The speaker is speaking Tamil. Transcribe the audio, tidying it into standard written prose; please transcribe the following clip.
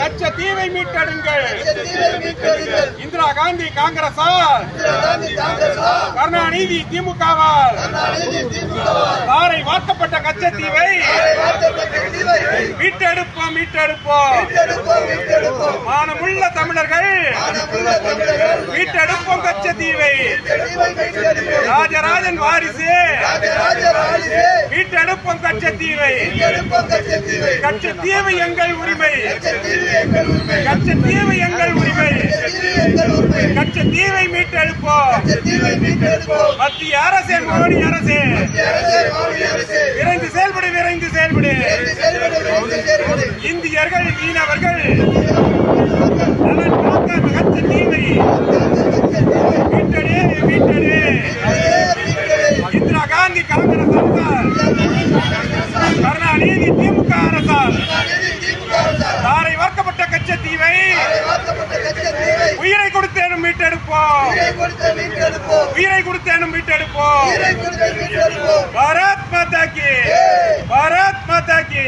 கச்சத்தீவை மீட்டெடுங்கள். இந்திரா காந்தி காங்கிரஸால், கருணாநிதி திமுகவால் தாரை வார்க்கப்பட்ட கச்சத்தீவை மீட்டெடுப்போம் மீட்டெடுப்போம். மானமுள்ள தமிழர்கள் மீட்டெடுப்போம் கச்சத்தீவை. ராஜராஜன் வாரிசு மீட்டெடுப்போம் கச்சத்தீவை. கச்சத்தீவு எங்கள் உரிமை. கச்சத்தீவு எங்கள் உரிமை. கச்சத்தீவை மீட்டெடுப்போம். மத்திய அரசே, மோடி அரசே, விரைந்து செயல்படு, விரைந்து செயல்படு. இந்தியர்கள் மீனவர்கள் நலன் காக்க கச்சத்தீவை மீட்டெடு மீட்டெடு. இந்திரா காந்தி காங்கிரஸ் அரசால், கருணாநிதி திமுக அரசால் தாரை வார்க்கப்பட்ட கச்சத்தீவை உயிரை கொடுத்தேனும் மீட்டெடுப்போம். உயிரை கொடுத்தேனும் மீட்டெடுப்போம். பாரத் மாதா கி, பாரத் மாதா கி.